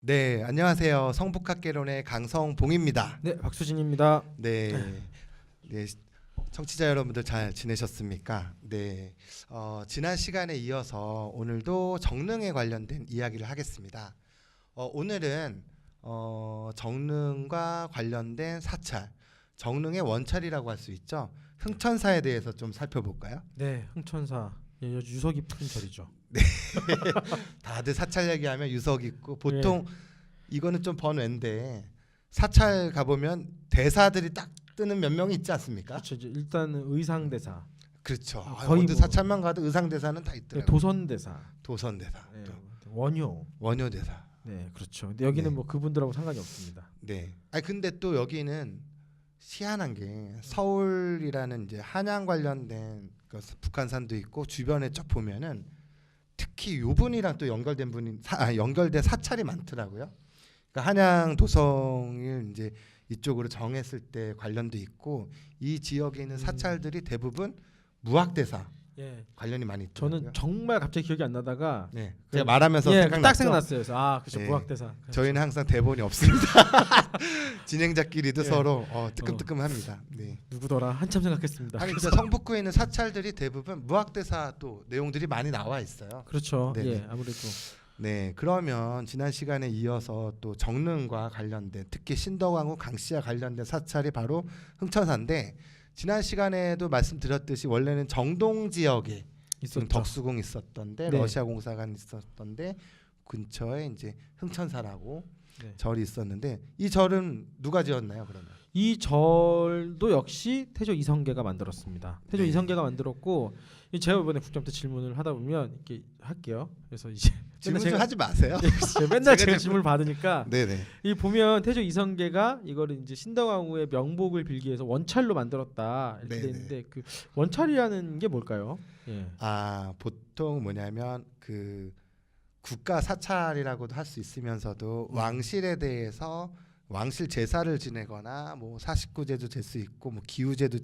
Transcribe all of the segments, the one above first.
네, 안녕하세요. 성북학개론의 강성봉입니다. 네, 박수진입니다. 네, 네, 청취자 여러분들 잘 지내셨습니까? 네, 지난 시간에 이어서 오늘도 정릉에 관련된 이야기를 하겠습니다. 오늘은 정릉과 관련된 사찰, 정릉의 원찰이라고 할 수 있죠. 흥천사에 대해서 좀 살펴볼까요? 네, 흥천사 유서 깊은 절이죠. 다들 사찰 얘기하면 유서 깊고 보통 이거는 좀 번외인데 사찰 가보면 대사들이 딱 뜨는 몇 명이 있지 않습니까? 그렇죠. 이제 일단은 의상대사. 그렇죠. 거의 어디 뭐- 사찰만 가도 의상대사는 다 네, 있더라고요. 도선대사. 도선대사, 네, 또 원효. 원효대사. 네, 그렇죠. 근데 여기는 네. 뭐 그분들하고 상관이 없습니다. 네. 아니 근데 또 여기는 희한한 게 서울이라는 이제 한양 관련된 그 북한산도 있고 주변에 쭉 보면은 특히 요 분이랑 또 연결된 분이 연결된 사찰이 많더라고요. 그러니까 한양 도성을 이제 이쪽으로 정했을 때 관련도 있고 이 지역에 있는 사찰들이 대부분 무학대사 예. 관련이 많이 있더라고요. 저는 정말 갑자기 기억이 안 나다가 네. 제가 말하면서 딱 생각났죠. 생각났어요. 그래서 그렇죠. 네. 무학대사. 저희는 항상 대본이 없습니다. 진행자끼리도 예. 서로 뜨끔뜨끔합니다. 네. 누구더라? 한참 생각했습니다. 아니 근데 성북구에 있는 사찰들이 대부분 무학대사 또 내용들이 많이 나와 있어요. 그렇죠. 네네. 예, 아무래도 네, 그러면 지난 시간에 이어서 또 정릉과 관련된 특히 신덕왕후 강씨와 관련된 사찰이 바로 흥천사인데 지난 시간에도 말씀드렸듯이 원래는 정동 지역에 지금 있었죠. 덕수궁 있었던데 네. 러시아 공사관 있었던데 근처에 이제 흥천사라고 네. 절이 있었는데 이 절은 누가 지었나요, 그러면? 이 절도 역시 태조 이성계가 만들었습니다. 태조 네. 이성계가 만들었고 제가 이번에 국감 때 질문을 하다 보면 이렇게 할게요. 그래서 이제 질문 맨날 좀 하지 마세요. 맨날 제가 제가 질문을 받으니까 네네. 이 보면 태조 이성계가 이거를 이제 신덕왕후의 명복을 빌기 위해서 원찰로 만들었다 이렇게 돼 네네. 있는데 그 원찰이라는 게 뭘까요? 예. 보통 뭐냐면 그 국가 사찰이라고도 할 수 있으면서도 왕실에 대해서 왕실 제사를 지내거나 뭐 사십구제도 질 수 있고 뭐 기우제도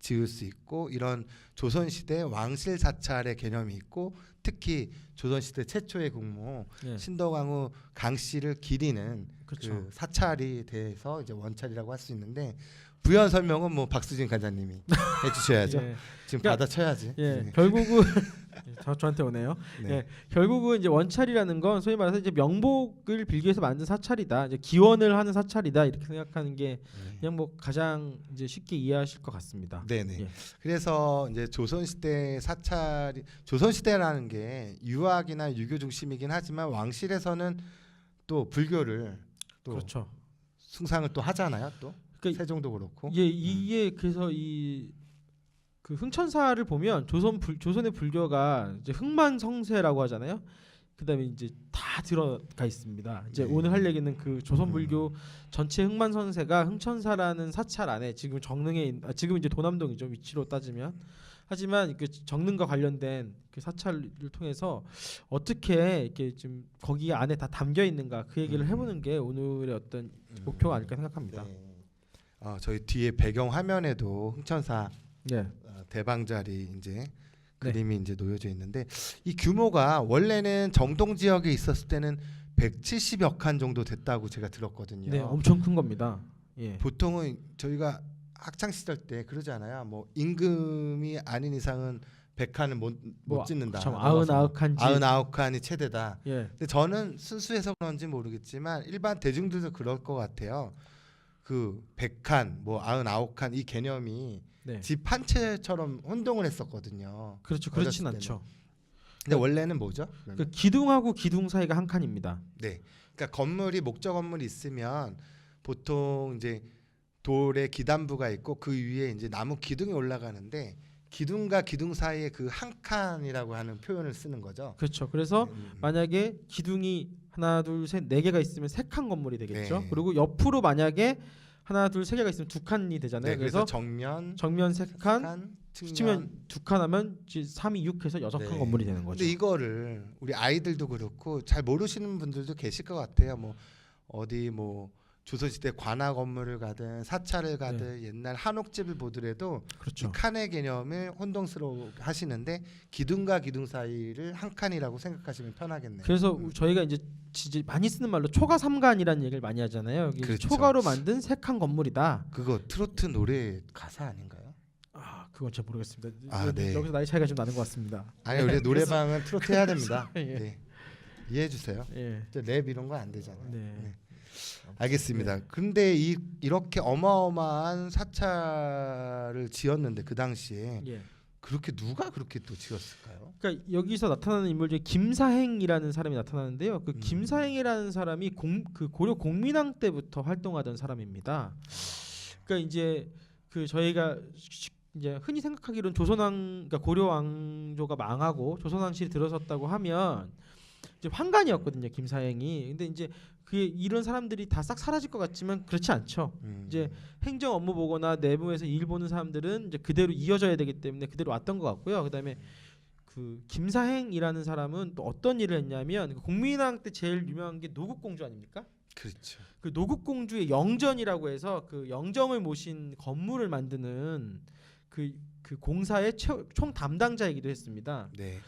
지을 수 있고 이런 조선시대 왕실 사찰의 개념이 있고 특히 조선시대 최초의 국모 예. 신덕왕후 강씨를 기리는 그렇죠. 그 사찰이 대해서 이제 원찰이라고 할 수 있는데 부연 설명은 뭐 박수진 간사님이 해주셔야죠. 예. 지금 그러니까- 받아쳐야지. 예. 네. 결국은 저한테 오네요. 네. 예, 결국은 이제 원찰이라는 건 소위 말해서 이제 명복을 빌기 위해서 만든 사찰이다. 이제 기원을 하는 사찰이다. 이렇게 생각하는 게 그냥 뭐 가장 이제 쉽게 이해하실 것 같습니다. 네네. 예. 그래서 이제 조선시대 사찰이 조선시대라는 게 유학이나 유교 중심이긴 하지만 왕실에서는 또 불교를 또 그렇죠. 숭상을 또 하잖아요. 또 그러니까 세종도 그렇고. 예, 이게 그래서 그 흥천사를 보면 조선의 불교가 이제 흥만성세라고 하잖아요. 그다음에 이제 다 들어가 있습니다. 이제 네. 오늘 할 얘기는 그 조선 불교 전체 흥만성세가 흥천사라는 사찰 안에 지금 지금 이제 도남동이죠, 위치로 따지면. 하지만 그 정릉과 관련된 그 사찰을 통해서 어떻게 이렇게 좀 거기 안에 다 담겨 있는가 그 얘기를 해보는 게 오늘의 어떤 목표가 아닐까 생각합니다. 네. 저희 뒤에 배경 화면에도 흥천사 예. 대방자리 이제 네. 그림이 이제 놓여져 있는데 이 규모가 원래는 정동 지역에 있었을 때는 170여 칸 정도 됐다고 제가 들었거든요. 네, 엄청 큰 겁니다. 예. 보통은 저희가 학창 시절 때 그러지 않아요? 뭐 임금이 아닌 이상은 100칸을 못 짓는다. 참 99칸지. 99칸이 최대다. 예. 근데 저는 순수해서 그런지 모르겠지만 일반 대중들도 그럴 것 같아요. 그 100칸, 뭐 99칸 이 개념이 네. 집 한 채처럼 혼동을 했었거든요. 그렇죠. 그렇진 어렸을 않죠. 근데 원래는 뭐죠? 그 기둥하고 기둥 사이가 한 칸입니다. 네. 그러니까 건물이 목적 건물이 있으면 보통 이제 돌에 기단부가 있고 그 위에 이제 나무 기둥이 올라가는데 기둥과 기둥 사이에 그 한 칸이라고 하는 표현을 쓰는 거죠. 그렇죠. 그래서 만약에 기둥이 하나, 둘, 셋, 네 개가 있으면 세 칸 건물이 되겠죠. 네. 그리고 옆으로 만약에 하나, 둘, 세 개가 있으면 두 칸이 되잖아요. 네, 그래서 정면 세 칸, 측면 치면 두 칸 하면 3, 2, 6 해서 여섯 칸 네. 건물이 되는 거죠. 근데 이거를 우리 아이들도 그렇고 잘 모르시는 분들도 계실 것 같아요. 뭐 어디 뭐 조선시대 관아 건물을 가든 사찰을 가든 옛날 한옥집을 보더라도 그렇죠. 이 칸의 개념을 혼동스러워 하시는데 기둥과 기둥 사이를 한 칸이라고 생각하시면 편하겠네요. 그래서 저희가 이제 많이 쓰는 말로 초가 삼간이라는 얘기를 많이 하잖아요. 이게 그렇죠. 초가로 만든 세 칸 건물이다. 그거 트로트 노래 가사 아닌가요? 아, 그건 잘 모르겠습니다. 네. 여기서 나이 차이가 좀 나는 것 같습니다. 아니 우리 노래방은 트로트 해야 됩니다. 예. 네. 이해해 주세요. 예. 랩 이런 거 안 되잖아요. 네. 네. 알겠습니다. 근데 이렇게 어마어마한 사찰을 지었는데 그 당시에 예. 그렇게 누가 그렇게 또 지었을까요? 그러니까 여기서 나타나는 인물 중에 김사행이라는 사람이 나타나는데요. 그 음. 김사행이라는 사람이 그 고려 공민왕 때부터 활동하던 사람입니다. 그러니까 이제 그 저희가 이제 흔히 생각하기로는 조선왕, 그러니까 고려 왕조가 망하고 조선왕실이 들어섰다고 하면 이제 환관이었거든요, 김사행이. 근데 이제 그 이런 사람들이 다 싹 사라질 것 같지만 그렇지 않죠. 이제 행정 업무 보거나 내부에서 일 보는 사람들은 이제 그대로 이어져야 되기 때문에 그대로 왔던 것 같고요. 그다음에 그 김사행이라는 사람은 또 어떤 일을 했냐면 그 공민왕 때 제일 유명한 게 노국공주 아닙니까? 그렇죠. 그 노국공주의 영전이라고 해서 그 영정을 모신 건물을 만드는 그 공사의 총 담당자이기도 했습니다. 네.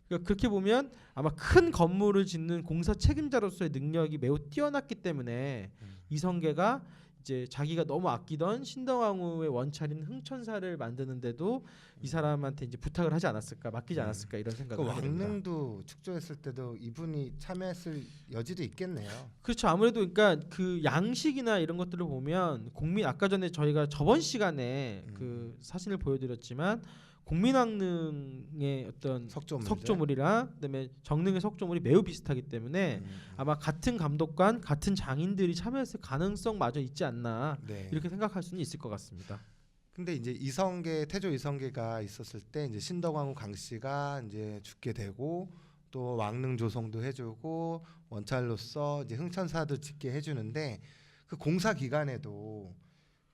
그러니까 그렇게 보면 아마 큰 건물을 짓는 공사 책임자로서의 능력이 매우 뛰어났기 때문에 이성계가 이제 자기가 너무 아끼던 신덕왕후의 원찰인 흥천사를 만드는데도 이 사람한테 이제 부탁을 하지 않았을까, 맡기지 않았을까 이런 그 생각을 하게 됩니다. 왕릉도 축조했을 때도 이분이 참여했을 여지도 있겠네요. 그렇죠. 아무래도 그러니까 그 양식이나 이런 것들을 보면 아까 전에 저희가 저번 시간에 그 사진을 보여드렸지만 공민왕릉의 어떤 석조물이랑 그다음에 정릉의 석조물이 매우 비슷하기 때문에 아마 같은 감독관, 같은 장인들이 참여했을 가능성마저 있지 않나 네. 이렇게 생각할 수는 있을 것 같습니다. 근데 이제 태조 이성계가 있었을 때 이제 신덕왕후 강씨가 이제 죽게 되고 또 왕릉 조성도 해주고 원찰로서 이제 흥천사도 짓게 해주는데 그 공사 기간에도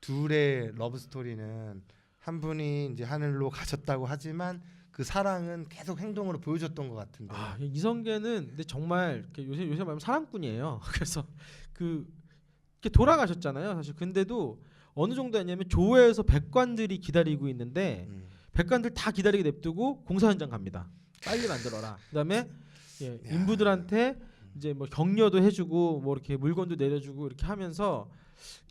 둘의 러브 스토리는 한 분이 이제 하늘로 가셨다고 하지만 그 사랑은 계속 행동으로 보여줬던 것 같은데. 아, 이성계는 근데 정말 요새 말하면 사랑꾼이에요. 그래서 이렇게 돌아가셨잖아요. 사실 근데도 어느 정도였냐면 조회에서 백관들이 기다리고 있는데 백관들 다 기다리게 냅두고 공사 현장 갑니다. 빨리 만들어라. 그다음에 인부들한테 이제 뭐 격려도 해주고 뭐 이렇게 물건도 내려주고 이렇게 하면서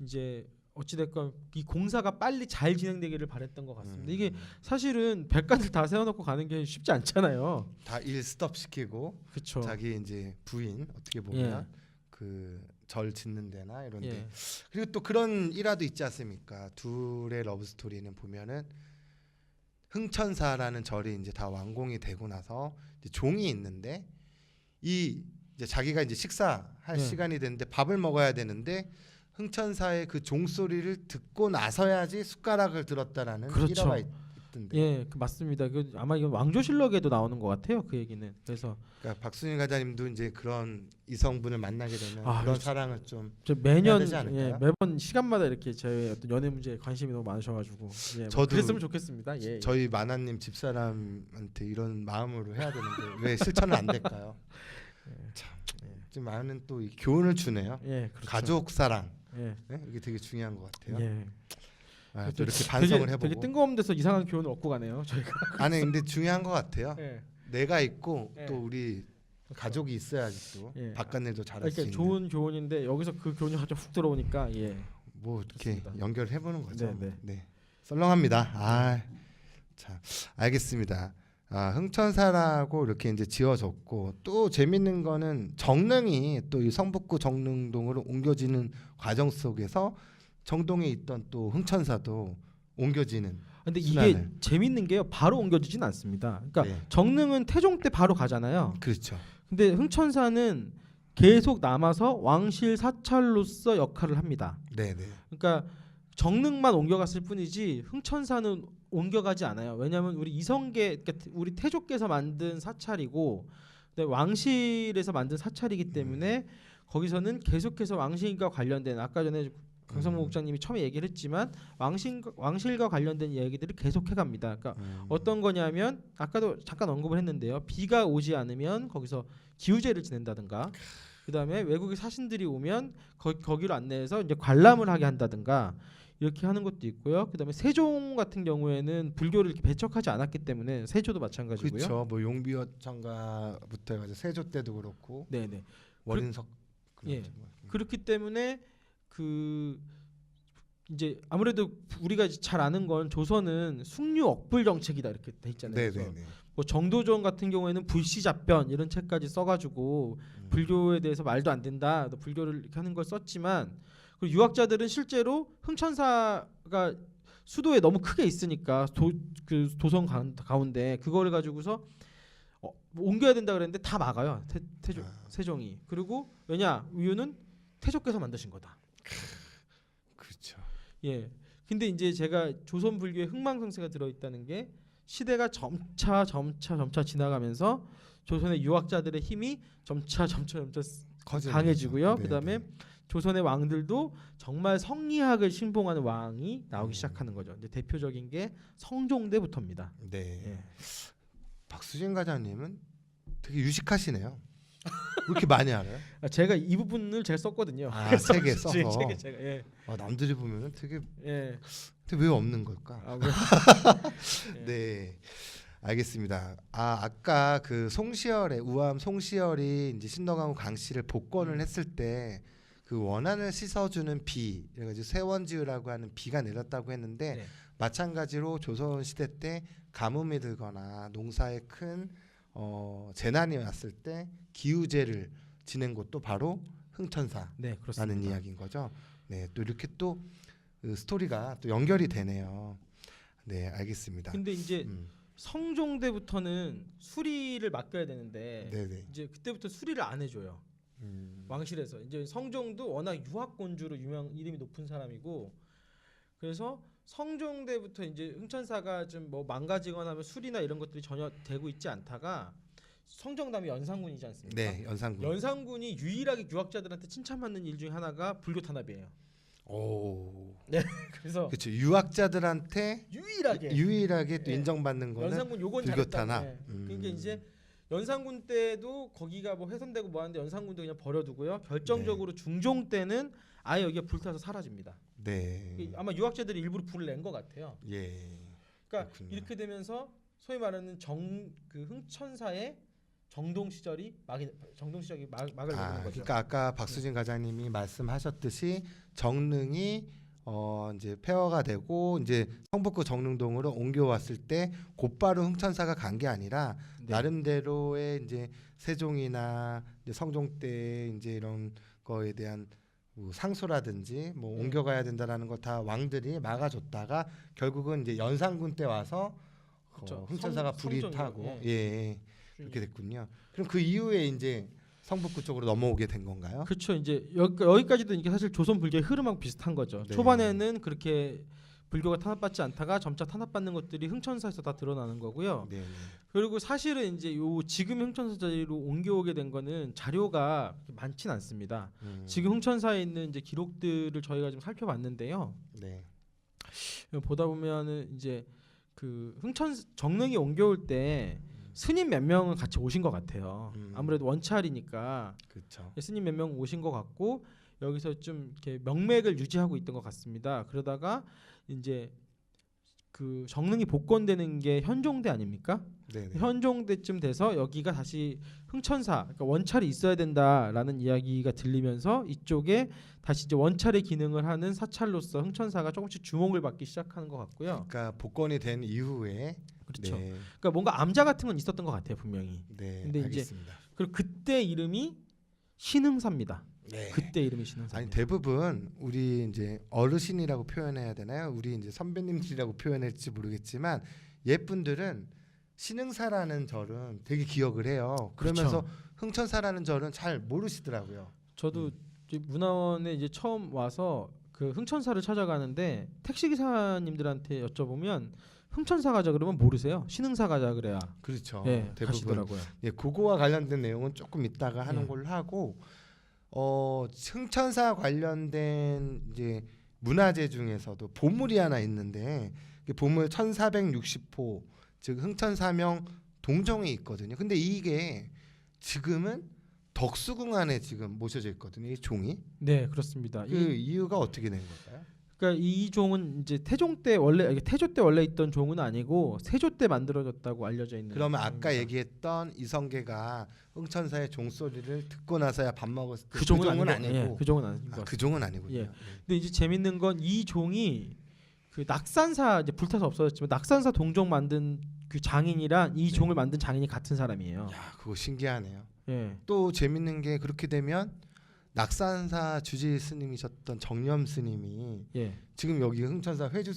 이제 어찌됐건 이 공사가 빨리 잘 진행되기를 바랬던 것 같습니다. 이게 사실은 백관들 다 세워놓고 가는 게 쉽지 않잖아요. 다 일 스톱 시키고 그렇죠. 자기 이제 부인 어떻게 보면 그 절 짓는 데나 이런 데 그리고 또 그런 일화도 있지 않습니까? 둘의 러브 스토리는 보면은 흥천사라는 절이 이제 다 완공이 되고 나서 이제 종이 있는데 이제 자기가 이제 식사할 시간이 됐는데 밥을 먹어야 되는데 흥천사의 그 종소리를 듣고 나서야지 숟가락을 들었다라는 그렇죠. 일화가 있던데. 예, 맞습니다. 아마 이건 왕조실록에도 나오는 것 같아요. 그 얘기는. 그래서 그러니까 박순일 과장님도 이제 그런 이성분을 만나게 되면 그런 그렇죠. 사랑을 좀 매년 되지 않을까요? 매번 시간마다 이렇게 저희 어떤 연애 문제에 관심이 너무 많으셔가지고 저도 그랬으면 좋겠습니다. 예, 저희 만화님 집사람한테 이런 마음으로 해야 되는데 왜 실천은 안 될까요? 참, 좀 많은 또 이 교훈을 주네요. 예, 그렇죠. 가족 사랑, 예, 이게 되게 중요한 것 같아요. 예. 또 이렇게 반성을 해보고. 되게 뜬금없는 데서 이상한 교훈을 얻고 가네요. 저희가. 아니 근데 중요한 것 같아요. 예. 내가 있고 또 우리 가족이 있어야지 또 바깥일도 잘할 수 그러니까 있는. 좋은 교훈인데 여기서 그 교훈이 갑자기 훅 들어오니까 뭐 이렇게 그렇습니다. 연결해 보는 거죠. 네. 네. 썰렁합니다. 자, 알겠습니다. 흥천사라고 이렇게 이제 지어졌고 또 재밌는 거는 정릉이 또 이 성북구 정릉동으로 옮겨지는 과정 속에서 정동에 있던 또 흥천사도 옮겨지는. 근데 순환을. 이게 재밌는 게요. 바로 옮겨지진 않습니다. 그러니까 네. 정릉은 태종 때 바로 가잖아요. 그렇죠. 근데 흥천사는 계속 남아서 왕실 사찰로서 역할을 합니다. 네. 그러니까 정릉만 옮겨갔을 뿐이지 흥천사는 옮겨가지 않아요. 왜냐하면 우리 이성계, 그러니까 우리 태조께서 만든 사찰이고 왕실에서 만든 사찰이기 때문에 거기서는 계속해서 왕실과 관련된 아까 전에 강성무 국장님이 처음에 얘기를 했지만 왕실과 관련된 이야기들을 계속해 갑니다. 그러니까 어떤 거냐면 아까도 잠깐 언급을 했는데요. 비가 오지 않으면 거기서 기우제를 지낸다든가 그다음에 외국의 사신들이 오면 거기로 안내해서 이제 관람을 하게 한다든가 이렇게 하는 것도 있고요. 그다음에 세종 같은 경우에는 불교를 이렇게 배척하지 않았기 때문에 세조도 마찬가지고요. 그렇죠. 뭐 용비어천가부터 해가지고 세조 때도 그렇고 네네. 원인석 예. 그렇죠. 그렇기 때문에 이제 아무래도 우리가 잘 아는 건 조선은 숙류 억불 정책이다 이렇게 돼 있잖아요. 그래서 네네네. 뭐 정도전 같은 경우에는 불시잡변 이런 책까지 써가지고 불교에 대해서 말도 안 된다, 너 불교를 이렇게 하는 걸 썼지만 그리고 유학자들은 실제로 흥천사가 수도에 너무 크게 있으니까 도성 가운데 그거를 가지고서 옮겨야 된다 그랬는데 다 막아요. 세종이. 그리고 왜냐 이유는 태조께서 만드신 거다. 그렇죠. 예. 근데 이제 제가 조선 불교의 흥망성쇠가 들어 있다는 게 시대가 점차 지나가면서 조선의 유학자들의 힘이 점차 강해지고요. 그다음에 조선의 왕들도 정말 성리학을 신봉하는 왕이 나오기 시작하는 거죠. 이제 대표적인 게 성종대부터입니다. 네. 예. 박수진 과장님은 되게 유식하시네요. 왜 이렇게 많이 알아요? 제가 이 부분을 제가 썼거든요. 책에 써서. 책에 제가 예. 남들이 보면은 되게 예. 왜 없는 걸까? 예. 네. 알겠습니다. 아까 그 송시열의 우암 송시열이 이제 신덕하고 강씨를 복권을 했을 때 그 원한을 씻어주는 비, 그래가지고 세원지으라고 하는 비가 내렸다고 했는데 네. 마찬가지로 조선 시대 때 가뭄이 들거나 농사에 큰 재난이 왔을 때 기우제를 지낸 곳도 바로 흥천사라는 네, 그렇습니다. 이야기인 거죠. 네, 또 이렇게 또 그 스토리가 또 연결이 되네요. 네, 알겠습니다. 근데 이제 성종대부터는 수리를 맡겨야 되는데 네네. 이제 그때부터 수리를 안 해줘요. 왕실에서. 이제 성종도 워낙 유학권주로 이름이 높은 사람이고 그래서 성종대부터 이제 흥천사가 좀 뭐 망가지거나 하면 수리나 이런 것들이 전혀 되고 있지 않다가 성종다음에 연산군이지 않습니까? 네, 연산군. 연산군이 유일하게 유학자들한테 칭찬받는 일 중에 하나가 불교 탄압이에요. 오. 네, 그래서 그렇죠. 유학자들한테 유일하게 또 예. 인정받는 거는 연산군 요건 불교 잘했다. 탄압. 네. 그러니까 이제 연산군 때도 거기가 뭐 훼손되고 뭐하는데 연산군도 그냥 버려두고요. 결정적으로 중종 때는 아예 여기가 불타서 사라집니다. 네. 아마 유학자들이 일부러 불을 낸 것 같아요. 예. 그러니까 그렇군요. 이렇게 되면서 소위 말하는 그 흥천사의 정동 시절이 막을 내리는 거죠. 그러니까 아까 박수진 과장님이 말씀하셨듯이 정릉이 이제 폐허가 되고 이제 성북구 정릉동으로 옮겨왔을 때 곧바로 흥천사가 간 게 아니라 네. 나름대로의 이제 세종이나 이제 성종 때 이제 이런 거에 대한 뭐 상소라든지 뭐 옮겨가야 된다라는 거 다 왕들이 막아줬다가 결국은 이제 연산군 때 와서 그렇죠. 흥천사가 불이 성종이요. 타고 예. 그렇게 됐군요. 그럼 그 이후에 이제 성북구 쪽으로 넘어오게 된 건가요? 그렇죠. 이제 여기까지도 이게 사실 조선 불교의 흐름하고 비슷한 거죠. 네. 초반에는 그렇게 불교가 탄압받지 않다가 점차 탄압받는 것들이 흥천사에서 다 드러나는 거고요. 네. 그리고 사실은 이제 지금 흥천사 자리로 옮겨오게 된 거는 자료가 많진 않습니다. 지금 흥천사에 있는 이제 기록들을 저희가 좀 살펴봤는데요. 네. 보다 보면은 이제 그 정릉이 옮겨올 때 스님 몇 명은 같이 오신 것 같아요. 아무래도 원찰이니까 그렇죠. 스님 몇 명 오신 것 같고 여기서 좀 이렇게 명맥을 유지하고 있던 것 같습니다. 그러다가 이제 그 정릉이 복권되는 게 현종대 아닙니까? 네네. 현종대쯤 돼서 여기가 다시 흥천사, 그러니까 원찰이 있어야 된다라는 이야기가 들리면서 이쪽에 다시 이제 원찰의 기능을 하는 사찰로서 흥천사가 조금씩 주목을 받기 시작하는 것 같고요. 그러니까 복권이 된 이후에 그렇죠. 네. 그러니까 뭔가 암자 같은 건 있었던 것 같아요, 분명히. 네. 근데 이제 알겠습니다. 그리고 그때 이름이 신흥사입니다. 네. 그때 이름이 신흥사입니다. 아니 대부분 우리 이제 어르신이라고 표현해야 되나요? 우리 이제 선배님들이라고 표현할지 모르겠지만 옛분들은 신흥사라는 절은 되게 기억을 해요. 그러면서 그렇죠. 흥천사라는 절은 잘 모르시더라고요. 저도 이제 문화원에 이제 처음 와서 그 흥천사를 찾아가는데 택시 기사님들한테 여쭤보면 흥천사 가자 그러면 모르세요. 신흥사 가자 그래야 그렇죠. 예, 대부분 가시더라고요. 예, 그거와 관련된 내용은 조금 이따가 하는 예. 걸로 하고 흥천사 관련된 이제 문화재 중에서도 보물이 하나 있는데 보물 1460호 즉 흥천사명 동정이 있거든요. 근데 이게 지금은 더 덕수궁 안에 지금 모셔져 있거든요. 이 종이. 네, 그렇습니다. 그 이유가 어떻게 된 걸까요? 그러니까 이 종은 이제 태종 때 원래 이게 태조 때 원래 있던 종은 아니고 세조 때 만들어졌다고 알려져 있는. 그러면 아까 종입니다. 얘기했던 이성계가 흥천사의 종소리를 듣고 나서야 밥 먹었을 때 그 종은 아니고 예, 그 종은 아닌 것 같습니다. 그 종은 아니군요. 예. 근데 이제 재밌는 건 이 종이 그 낙산사 이제 불타서 없어졌지만 낙산사 동종 만든 그 장인이랑 이 네. 종을 만든 장인이 같은 사람이에요. 야, 그거 신기하네요. 예. 또 재밌는 게 그렇게 되면 낙산사 주지 스님이셨던 정념 스님이 예. 지금 여기 흥천사 회주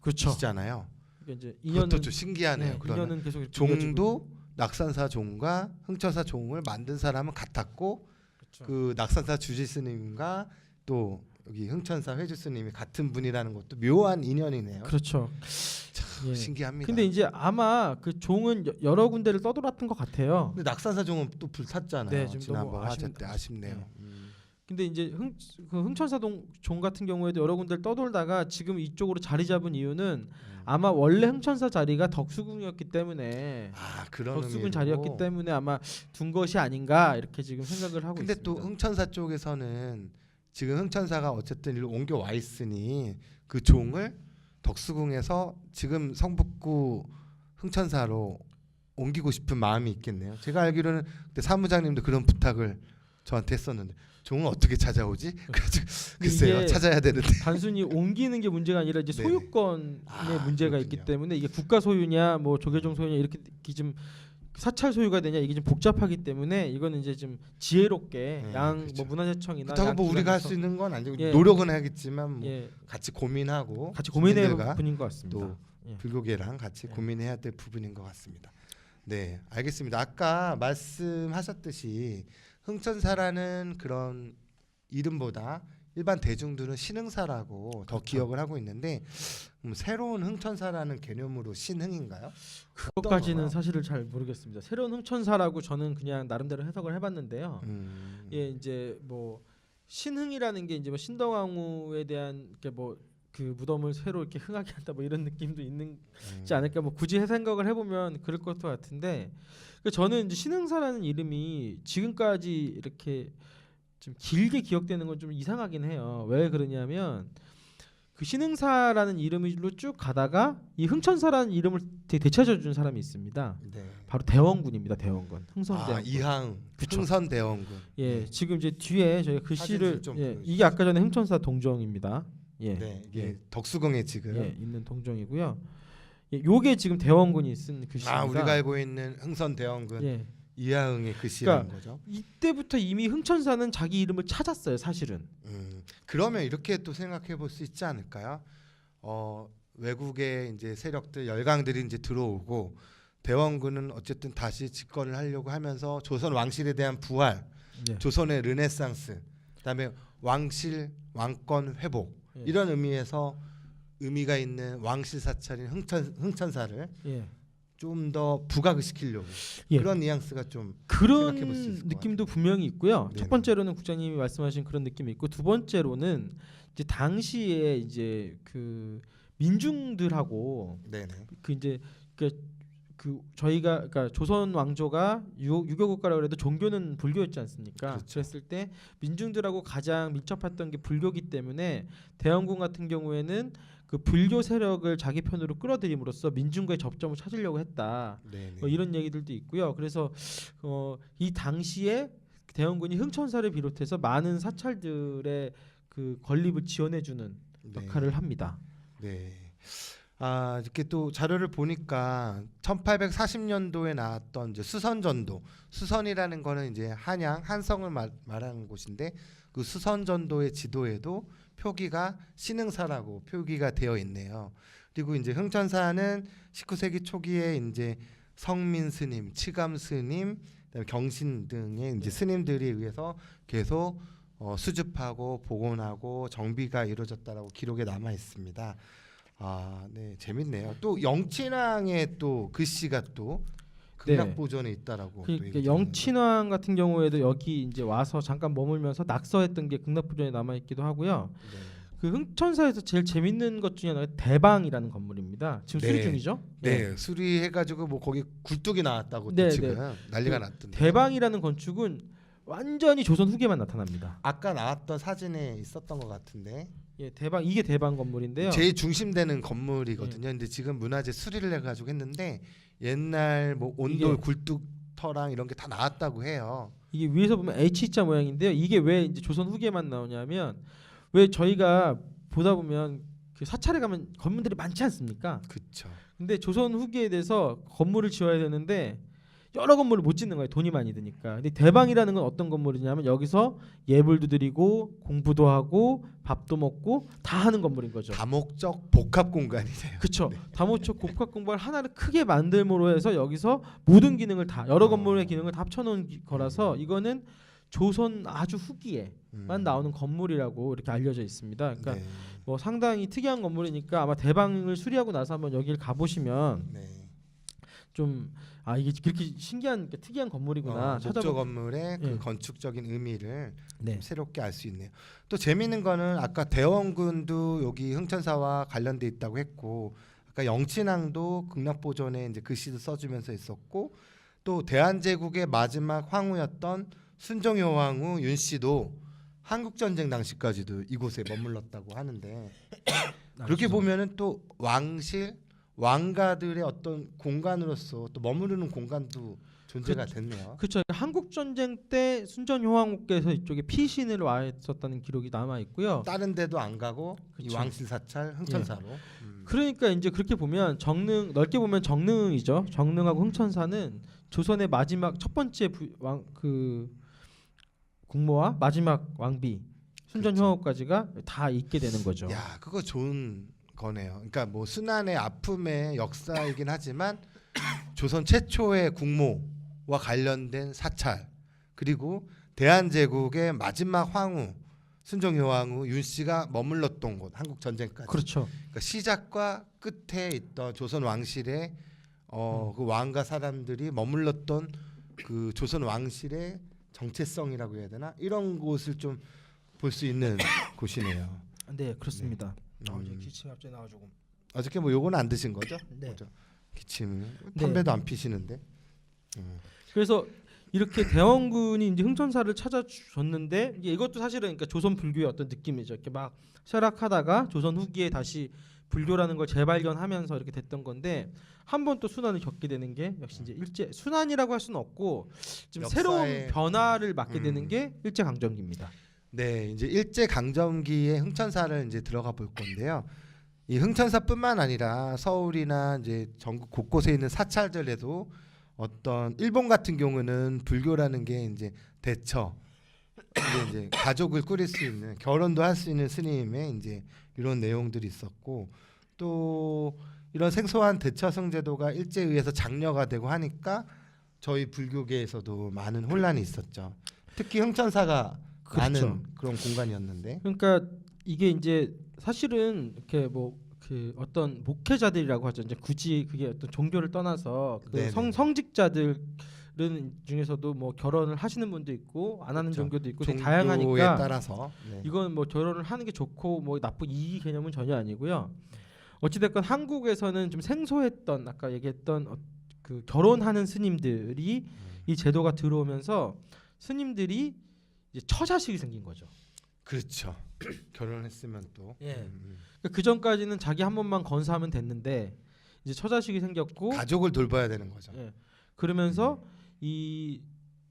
그렇죠. 스님이시잖아요. 그러니까 이제 그것도 인연은 좀 신기하네요. 예, 그러면 인연은 계속 이렇게 이어지고 종도 낙산사 종과 흥천사 종을 만든 사람은 같았고 그렇죠. 그 낙산사 주지 스님과 또 여기 흥천사 회주 스님이 같은 분이라는 것도 묘한 인연이네요. 그렇죠. 참 예. 신기합니다. 근데 이제 아마 그 종은 여러 군데를 떠돌았던 것 같아요. 근데 낙산사 종은 또 불탔잖아요. 네, 지금 지난번 너무 화재 때 아쉽네요. 네. 근데 이제 그 흥천사동 종 같은 경우에도 여러 군데를 떠돌다가 지금 이쪽으로 자리 잡은 이유는 아마 원래 흥천사 자리가 덕수궁이었기 때문에 아 그런 덕수궁 의미로. 자리였기 때문에 아마 둔 것이 아닌가 이렇게 지금 생각을 하고 근데 있습니다. 또 흥천사 쪽에서는 지금 흥천사가 어쨌든 일로 옮겨 와 있으니 그 종을 덕수궁에서 지금 성북구 흥천사로 옮기고 싶은 마음이 있겠네요. 제가 알기로는 그때 사무장님도 그런 부탁을 저한테 했었는데 종은 어떻게 찾아오지? 그래서 글쎄요 이게 찾아야 되는데. 단순히 옮기는 게 문제가 아니라 이제 네네. 소유권의 문제가 있기 그렇군요. 때문에 이게 국가 소유냐 뭐 조계종 소유냐 이렇게 좀 사찰 소유가 되냐 이게 좀 복잡하기 때문에 이거는 이제 좀 지혜롭게 네, 양 그렇죠. 뭐 문화재청이나 그렇다고 뭐 우리가 할 양기관에서 수 있는 건 아니고 예. 노력은 하겠지만 뭐 예, 같이 고민하고 같이 고민해야 할 주민들과 부분인 것 같습니다. 또 예. 불교계랑 같이 예. 고민해야 될 부분인 것 같습니다. 네, 알겠습니다. 아까 말씀하셨듯이 흥천사라는 그런 이름보다 일반 대중들은 신흥사라고 더 그렇죠. 기억을 하고 있는데 새로운 흥천사라는 개념으로 신흥인가요? 그것까지는 건가요? 사실을 잘 모르겠습니다. 새로운 흥천사라고 저는 그냥 나름대로 해석을 해봤는데요. 예, 이제 뭐 신흥이라는 게 이제 뭐 신덕왕후에 대한 이렇게 뭐 그 무덤을 새로 이렇게 흥하게 한다 뭐 이런 느낌도 있는지 않을까 뭐 굳이 생각을 해보면 그럴 것도 같은데 저는 이제 신흥사라는 이름이 지금까지 이렇게 좀 길게 기억되는 건 좀 이상하긴 해요. 왜 그러냐면 그 신흥사라는 이름으로 쭉 가다가 이 흥천사라는 이름을 되찾아준 사람이 있습니다. 네. 바로 대원군입니다. 대원군. 흥선 아, 대원군. 이항 그쵸. 흥선 대원군. 예, 네. 지금 이제 뒤에 저희 글씨를 좀 예, 보여주시죠. 이게 아까 전에 흥천사 동정입니다. 예, 네, 이게 예, 덕수궁에 지금 예, 있는 동정이고요. 예, 요게 지금 대원군이 쓴 글씨입니다. 아 우리가 알고 있는 흥선 대원군 예, 이하응의 글씨라는 그러니까 거죠. 이때부터 이미 흥천사는 자기 이름을 찾았어요, 사실은. 그러면 이렇게 또 생각해 볼 수 있지 않을까요? 외국의 이제 세력들 열강들이 이제 들어오고 대원군은 어쨌든 다시 집권을 하려고 하면서 조선 왕실에 대한 부활, 예. 조선의 르네상스, 그다음에 왕실 왕권 회복 예. 이런 의미에서 의미가 있는 왕실 사찰인 흥천사를 예. 좀 더 부각을 시키려고 예. 그런 뉘앙스가 좀 그런 생각해 볼수 있을 것 느낌도 분명히 있고요. 네네. 첫 번째로는 국장님이 말씀하신 그런 느낌이 있고 두 번째로는 이제 당시에 이제 그 민중들하고 네네. 그 이제 그 저희가 그러니까 조선 왕조가 유교 국가라고 해도 종교는 불교였지 않습니까? 그렇죠. 그랬을 때 민중들하고 가장 밀접했던 게 불교기 때문에 대원군 같은 경우에는 그 불교 세력을 자기 편으로 끌어들임으로써 민중과의 접점을 찾으려고 했다. 네네. 뭐 이런 얘기들도 있고요. 그래서 이 당시에 대원군이 흥천사를 비롯해서 많은 사찰들의 그 건립을 지원해주는 네. 역할을 합니다. 네. 아 이렇게 또 자료를 보니까 1840년도에 나왔던 이제 수선전도, 수선이라는 거는 이제 한양 한성을 말하는 곳인데 그 수선전도의 지도에도 표기가 신흥사라고 표기가 되어 있네요. 그리고 이제 흥천사는 19세기 초기에 이제 성민 스님, 치감 스님, 그다음에 경신 등의 이제 스님들에 의해서 계속 수습하고 복원하고 정비가 이루어졌다라고 기록에 남아 있습니다. 아, 네, 재밌네요. 또 영친왕의 또 글씨가 또 극락 네. 보존에 있다라고. 또 그러니까 얘기 영친왕 같은 경우에도 여기 이제 와서 잠깐 머물면서 낙서했던 게 극락부전에 남아 있기도 하고요. 들었는데. 그 흥천사에서 제일 재밌는 것 중에 하나가 대방이라는 건물입니다. 지금 수리 네. 중이죠? 네, 수리해가지고 뭐 거기 굴뚝이 나왔다고 또 네, 지금 난리가 그 났던데. 대방이라는 건축은 완전히 조선 후기에만 나타납니다. 아까 나왔던 사진에 있었던 것 같은데 예, 이게 대방 건물인데요. 제일 중심되는 건물이거든요. 근데 지금 문화재 수리를 해가지고 했는데 옛날 뭐 온돌 이게- 굴뚝터랑 이런 게 다 나왔다고 해요. 이게 위에서 보면 H자 모양인데요. 이게 왜 이제 조선 후기에만 나오냐면 왜 저희가 보다 보면 그 사찰에 가면 건물들이 많지 않습니까? 그렇죠. 근데 조선 후기에 대해서 건물을 지어야 되는데 여러 건물을 못 짓는 거예요. 돈이 많이 드니까. 근데 대방이라는 건 어떤 건물이냐면 여기서 예불도 드리고 공부도 하고 밥도 먹고 다 하는 건물인 거죠. 다목적 복합 공간이세요. 그렇죠. 다목적 복합 공간을 하나를 크게 만들므로 해서 여기서 모든 기능을 다 여러 건물의 기능을 다 합쳐놓은 거라서 이거는 조선 아주 후기에만 나오는 건물이라고 이렇게 알려져 있습니다. 그러니까 네. 뭐 상당히 특이한 건물이니까 아마 대방을 수리하고 나서 한번 여기를 가보시면 네. 좀 이게 그렇게 신기한 특이한 건물이구나 목조 찾아보. 건물의 그 예. 건축적인 의미를 네. 새롭게 알 수 있네요. 또 재미있는 거는 아까 대원군도 여기 흥천사와 관련돼 있다고 했고 아까 영친왕도 극락보존에 이제 글씨도 써주면서 있었고 또 대한제국의 마지막 황후였던 순정효 황후 윤 씨도 한국 전쟁 당시까지도 이곳에 머물렀다고 하는데 그렇게 보면은 또 왕실 왕가들의 어떤 공간으로서 또 머무르는 공간도 존재가 됐네요. 그렇죠. 한국 전쟁 때 순전효왕후께서 이쪽에 피신을 와 있었다는 기록이 남아 있고요. 다른 데도 안 가고 이 그쵸. 왕실 사찰 흥천사로. 그러니까 이제 그렇게 보면 정릉 넓게 보면 정릉이죠. 정릉하고 흥천사는 조선의 마지막 첫 번째 그 국모와 마지막 왕비 순전효왕후까지가 다 있게 되는 거죠. 야, 그거 좋은 거네요. 그러니까 뭐 순환의 아픔의 역사이긴 하지만 조선 최초의 국모와 관련된 사찰 그리고 대한제국의 마지막 황후 순정효왕후 윤 씨가 머물렀던 곳 한국 전쟁까지. 그렇죠. 그러니까 시작과 끝에 있던 조선 왕실의 그 왕가 사람들이 머물렀던 그 조선 왕실의 정체성이라고 해야 되나 이런 곳을 좀 볼 수 있는 곳이네요. 네, 그렇습니다. 음. 기침이 갑자기 나와가지고. 어저께 뭐 요거는 안 드신 거죠? 네. 그죠? 기침을 네. 담배도 안 피시는데. 그래서 이렇게 대원군이 이제 흥천사를 찾아줬는데 이것도 사실은 그러니까 조선 불교의 어떤 느낌이죠. 이렇게 막 쇠락하다가 조선 후기에 다시 불교라는 걸 재발견하면서 이렇게 됐던 건데 한 번 또 순환을 겪게 되는 게 역시 이제 일제 순환이라고 할 수는 없고 좀 새로운 역사의- 변화를 맞게 되는 게 일제 강점기입니다. 네, 이제 일제 강점기의 흥천사를 이제 들어가 볼 건데요. 이 흥천사뿐만 아니라 서울이나 이제 전국 곳곳에 있는 사찰들에도 어떤 일본 같은 경우는 불교라는 게 이제 대처, 이제 가족을 꾸릴 수 있는 결혼도 할 수 있는 스님의 이제 이런 내용들이 있었고 또 이런 생소한 대처성 제도가 일제에 의해서 장려가 되고 하니까 저희 불교계에서도 많은 혼란이 있었죠. 특히 흥천사가 그렇죠. 많은 그런 공간이었는데. 그러니까 이게 이제 사실은 이렇게 뭐 그 어떤 목회자들이라고 하죠. 이제 굳이 그게 어떤 종교를 떠나서 그 네네. 성직자들은 중에서도 뭐 결혼을 하시는 분도 있고 안 하는 그렇죠. 종교도 있고 되게 종교에 다양하니까 따라서 네. 이건 뭐 결혼을 하는 게 좋고 뭐 나쁜 이 개념은 전혀 아니고요. 어찌됐건 한국에서는 좀 생소했던 아까 얘기했던 그 결혼하는 스님들이 이 제도가 들어오면서 스님들이 이제 처자식이 생긴 거죠. 그렇죠. 결혼했으면 또 예. 그 전까지는 자기 한 번만 건사하면 됐는데 이제 처자식이 생겼고 가족을 돌봐야 되는 거죠. 예. 그러면서 이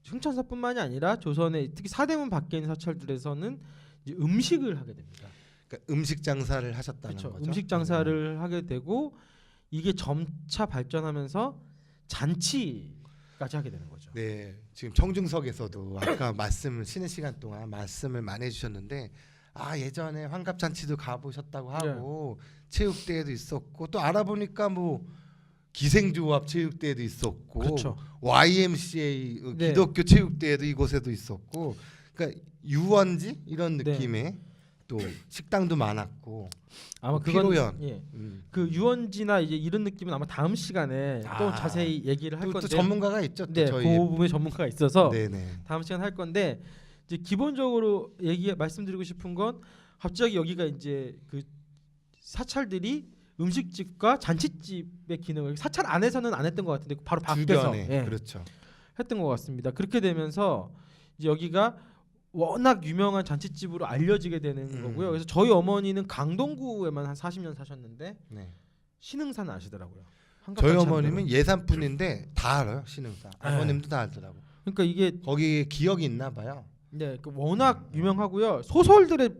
흥천사뿐만이 아니라 조선의 특히 사대문 밖에 있는 사찰들에서는 이제 음식을 하게 됩니다. 그러니까 음식 장사를 하셨다는 그렇죠. 거죠. 음식 장사를 하게 되고 이게 점차 발전하면서 잔치까지 하게 되는 거죠. 네, 지금 청중석에서도 아까 말씀을 쉬는 시간 동안 말씀을 많이 해주셨는데 예전에 환갑잔치도 가보셨다고 하고 체육대회도 있었고 또 알아보니까 뭐 기생조합 체육대회도 있었고 그렇죠. YMCA 네. 기독교 체육대회도 이곳에도 있었고 그러니까 유원지 이런 네. 느낌의 또 식당도 많았고 아마 그건 피로연. 예. 그 유원지나 이제 이런 느낌은 아마 다음 시간에 또 아. 자세히 얘기를 할 또 건데 전문가가 있죠. 또 네, 저희 그 부분에 전문가가 있어서 네네. 다음 시간 할 건데 이제 기본적으로 말씀드리고 싶은 건 갑자기 여기가 이제 그 사찰들이 음식집과 잔치집의 기능을 사찰 안에서는 안 했던 것 같은데 바로 밖에서 주변에 예, 그렇죠. 했던 것 같습니다. 그렇게 되면서 이제 여기가 워낙 유명한 잔치집으로 알려지게 되는 거고요. 그래서 저희 어머니는 강동구에만 한 40년 사셨는데 네. 신흥사는 아시더라고요. 저희 어머님은 예산뿐인데 다 알아요 신흥사. 아버님도 다 알더라고. 그러니까 이게 거기 기억이 있나 봐요. 네, 그 워낙 유명하고요. 소설들의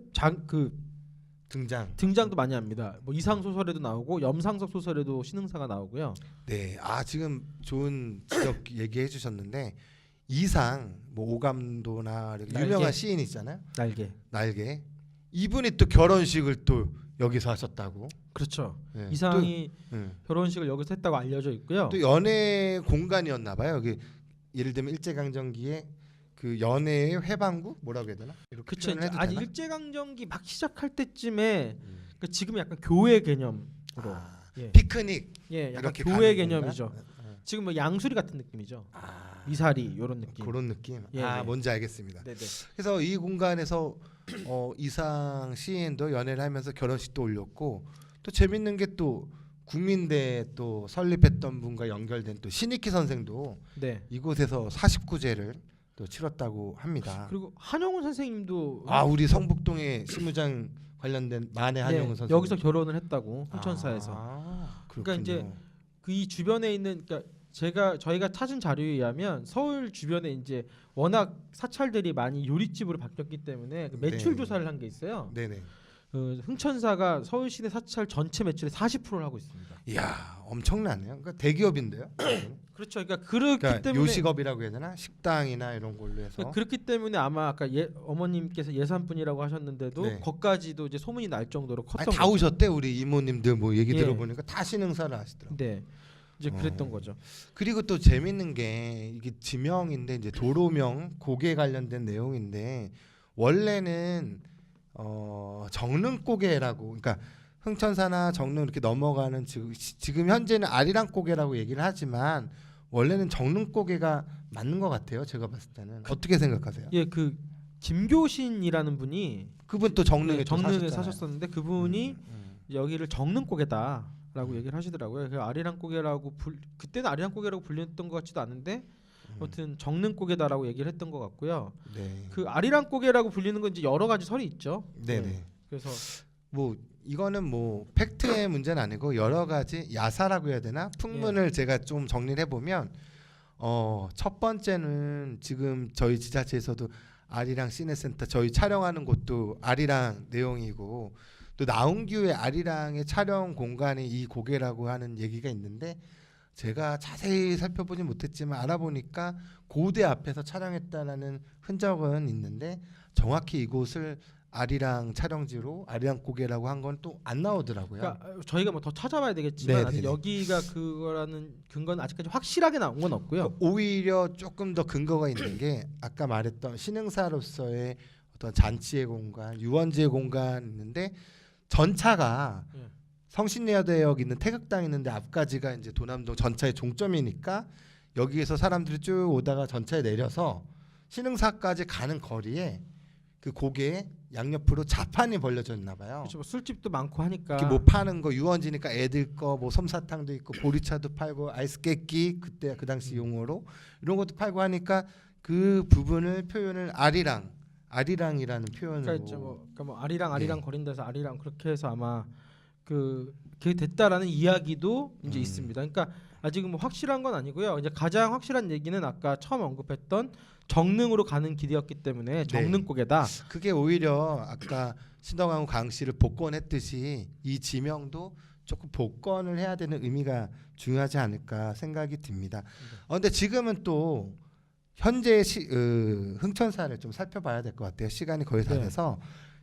등장도 많이 합니다. 뭐 이상 소설에도 나오고 염상석 소설에도 신흥사가 나오고요. 네, 지금 좋은 지적 얘기해 주셨는데 이상 뭐 오감도나 이렇게 날개. 유명한 시인 있잖아요. 날개. 이분이 또 결혼식을 또 여기서 하셨다고. 그렇죠. 네. 이상이 또, 결혼식을 여기서 했다고 알려져 있고요. 또 연애 공간이었나 봐요. 여기 예를 들면 일제강점기에 그 연애의 회방구 뭐라고 해야 되나? 이렇게 그쵸. 표현을 해도 아직 되나? 일제강점기 막 시작할 때쯤에 그러니까 지금 약간 교회 개념으로 예. 피크닉 예, 약간 이렇게 교회 가는 개념이죠. 건가? 지금 뭐 양수리 같은 느낌이죠. 미사리 이런 느낌. 그런 느낌. 예, 예. 뭔지 알겠습니다. 네네. 그래서 이 공간에서 이상 시인도 연애를 하면서 결혼식도 올렸고 또 재밌는 게 또 국민대 또 설립했던 분과 연결된 또 신익희 선생도 네. 이곳에서 49제를 또 치렀다고 합니다. 그리고 한영훈 선생님도 우리 성북동에 신무장 관련된 만해 한영훈 선생 여기서 결혼을 했다고 흥천사에서. 그러니까 이제 그 이 주변에 있는 그러니까 저희가 찾은 자료에 의하면 서울 주변에 이제 워낙 사찰들이 많이 요리집으로 바뀌었기 때문에 그 매출 네. 조사를 한 게 있어요. 네네. 흥천사가 서울 시내 사찰 전체 매출의 40%를 하고 있습니다. 이야 엄청나네요. 그러니까 대기업인데요. 그렇죠. 그러니까 그렇기 때문에 요식업이라고 해야 되나? 식당이나 이런 걸로 해서. 그렇기 때문에 아마 아까 어머님께서 예산분이라고 하셨는데도 네. 거기까지도 이제 소문이 날 정도로 컸던 다 오셨대 우리 이모님들 뭐 얘기 예. 들어보니까 다 신흥사를 하시더라고. 네. 이제 그랬던 거죠. 그리고 또 재밌는 게 이게 지명인데 이제 도로명 고개 관련된 내용인데 원래는 정릉고개라고 그러니까 흥천사나 정릉 이렇게 넘어가는 지금 현재는 아리랑 고개라고 얘기를 하지만 원래는 정릉고개가 맞는 것 같아요. 제가 봤을 때는 어떻게 생각하세요? 예, 그 김교신이라는 분이 그분 또 정릉에 정릉에 사셨었는데 그분이 여기를 정릉고개다라고 얘기를 하시더라고요. 그 아리랑고개라고 그때는 아리랑고개라고 불렸던 것 같지도 않은데 아무튼 정릉고개다라고 얘기를 했던 것 같고요. 네. 그 아리랑고개라고 불리는 건 이제 여러 가지 설이 있죠. 네네. 그래서 뭐 이거는 뭐 팩트의 문제는 아니고 여러 가지 야사라고 해야 되나 풍문을 제가 좀 정리를 해보면 첫 번째는 지금 저희 지자체에서도 아리랑 시내센터 저희 촬영하는 곳도 아리랑 내용이고 또 나운규의 아리랑의 촬영 공간이 이 고개라고 하는 얘기가 있는데 제가 자세히 살펴보지 못했지만 알아보니까 고대 앞에서 촬영했다라는 흔적은 있는데 정확히 이곳을 아리랑 촬영지로 아리랑 고개라고 한 건 또 안 나오더라고요. 그러니까 저희가 뭐 더 찾아봐야 되겠지만 네네네. 아직 여기가 그거라는 근거는 아직까지 확실하게 나온 건 없고요. 오히려 조금 더 근거가 있는 게 아까 말했던 신흥사로서의 어떤 잔치의 공간, 유원지의 공간 있는데 전차가 예. 성신여대역 있는 태극당 있는데 앞까지가 이제 도남동 전차의 종점이니까 여기에서 사람들이 쭉 오다가 전차에 내려서 신흥사까지 가는 거리에 그 고개에 양옆으로 자판이 벌려져 있나 봐요. 그렇죠. 뭐 술집도 많고 하니까. 이렇게 뭐 파는 거 유원지니까 애들 거 뭐 솜사탕도 있고 보리차도 팔고 아이스 깨끼 그때 그 당시 용어로 이런 것도 팔고 하니까 그 부분을 표현을 아리랑이라는 표현으로 그러니까 뭐 아리랑 거린다 해서 아리랑 그렇게 해서 아마 그게 됐다라는 이야기도 이제 있습니다. 그러니까 아직은 뭐 확실한 건 아니고요. 이제 가장 확실한 얘기는 아까 처음 언급했던 정릉으로 가는 길이었기 때문에 정릉고개다. 그게 오히려 아까 신덕왕후 강씨를 복권했듯이 이 지명도 조금 복권을 해야 되는 의미가 중요하지 않을까 생각이 듭니다. 근데 지금은 또 현재 흥천사를 좀 살펴봐야 될 것 같아요. 시간이 거의 다 돼서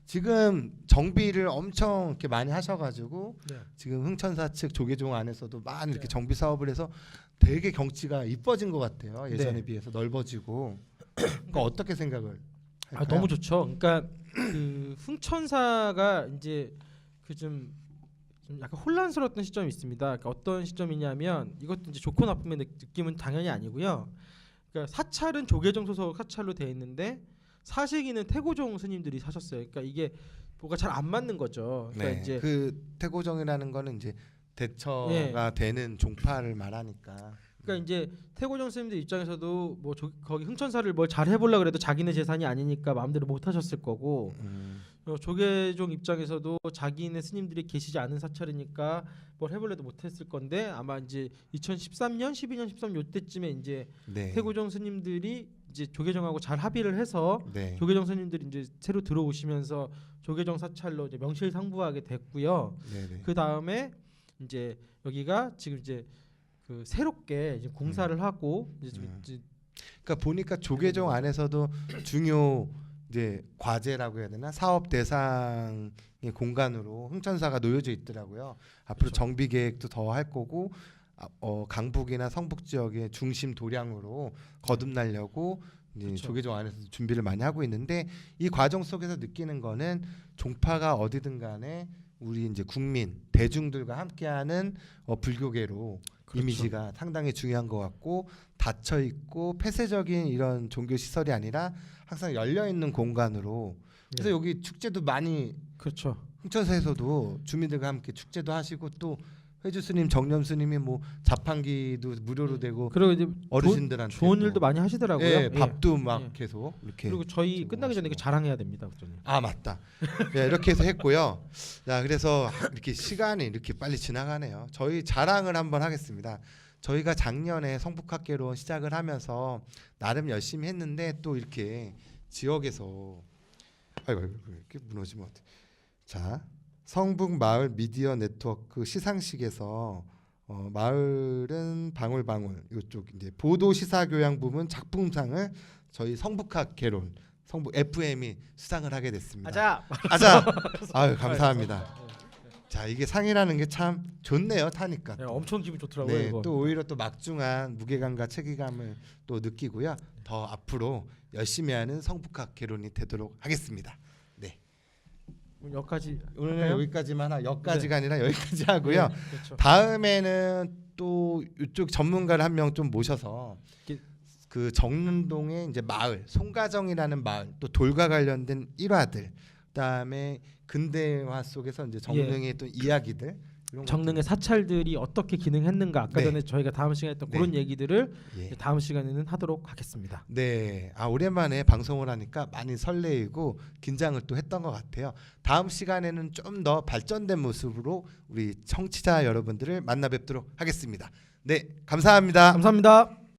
지금 정비를 엄청 이렇게 많이 하셔가지고 지금 흥천사 측 조계종 안에서도 많이 이렇게 정비 사업을 해서 되게 경치가 이뻐진 것 같아요. 예전에 비해서 넓어지고. 그러니까 어떻게 생각을 할까요? 너무 좋죠. 그러니까 그 흥천사가 이제 그 좀 약간 혼란스러웠던 시점이 있습니다. 그러니까 어떤 시점이냐면 이것도 이제 좋고 나쁨의 느낌은 당연히 아니고요. 그러니까 사찰은 조계종 소속 사찰로 돼 있는데 사시기는 태고종 스님들이 사셨어요. 그러니까 이게 뭐가 잘 안 맞는 거죠. 그러니까 이제 그 태고종이라는 거는 이제 대처가 되는 종파를 말하니까. 그러니까 이제 태고정 선생님들 입장에서도 뭐 거기 흥천사를 뭘 잘 해보려 그래도 자기네 재산이 아니니까 마음대로 못 하셨을 거고 조계종 입장에서도 자기네 스님들이 계시지 않은 사찰이니까 뭘 해보려도 못했을 건데 아마 이제 2013년, 12년, 13년 요때쯤에 이제 네. 태고정 스님들이 이제 조계종하고 잘 합의를 해서 네. 조계종 스님들이 이제 새로 들어오시면서 조계종 사찰로 이제 명실상부하게 됐고요. 네네. 그 다음에 이제 여기가 지금 이제 그 새롭게 이제 공사를 하고 이제 좀 이제 그러니까 보니까 조계종 안에서도 중요 이제 과제라고 해야 되나 사업 대상의 공간으로 흥천사가 놓여져 있더라고요. 앞으로 그렇죠. 정비 계획도 더 할 거고 강북이나 성북 지역의 중심 도량으로 거듭나려고 이제 그렇죠. 조계종 안에서 준비를 많이 하고 있는데 이 과정 속에서 느끼는 거는 종파가 어디든 간에 우리 이제 국민 대중들과 함께하는 불교계로 그렇죠. 이미지가 상당히 중요한 것 같고 닫혀 있고 폐쇄적인 이런 종교 시설이 아니라 항상 열려 있는 공간으로 그래서 예. 여기 축제도 많이 그렇죠. 흥천사에서도 주민들과 함께 축제도 하시고 또 회주 스님, 정념 스님이 뭐 자판기도 무료로 되고 그리고 이제 어르신들한테 좋은 또 일도 많이 하시더라고요. 예, 예. 밥도 막 예. 계속 이렇게 그리고 저희 제공하시고. 끝나기 전에 이거 자랑해야 됩니다, 국장님. 아 맞다. 네, 이렇게 해서 했고요. 자 그래서 이렇게 시간이 이렇게 빨리 지나가네요. 저희 자랑을 한번 하겠습니다. 저희가 작년에 성북학개론 시작을 하면서 나름 열심히 했는데 또 이렇게 지역에서 아이고 이렇게 무너지면 어떡해. 자 성북 마을 미디어 네트워크 시상식에서 마을은 방울방울 이쪽 이제 보도 시사 교양 부문 작품상을 저희 성북학 개론 성북 FM이 수상을 하게 됐습니다. 아자. 아유 감사합니다. 자 이게 상이라는 게 참 좋네요 타니까. 네, 엄청 기분 좋더라고요. 네, 이거. 또 오히려 또 막중한 무게감과 체계감을 또 느끼고요. 더 앞으로 열심히 하는 성북학 개론이 되도록 하겠습니다. 네. 여기까지 오늘은 할까요? 여기까지만 여기까지가 아니라 여기까지 하고요. 네, 그렇죠. 다음에는 또 이쪽 전문가를 한 명 좀 모셔서 이렇게- 그 정릉동의 이제 마을 송가정이라는 마을 또 돌과 관련된 일화들 그다음에 근대화 속에서 이제 정릉의 또 이야기들 이런 정릉의 사찰들이 어떻게 기능했는가 아까 네. 전에 저희가 다음 시간에 했던 네. 그런 얘기들을 예. 이제 다음 시간에는 하도록 하겠습니다. 네, 오랜만에 방송을 하니까 많이 설레이고 긴장을 또 했던 것 같아요. 다음 시간에는 좀 더 발전된 모습으로 우리 청취자 여러분들을 만나 뵙도록 하겠습니다. 네, 감사합니다. 감사합니다.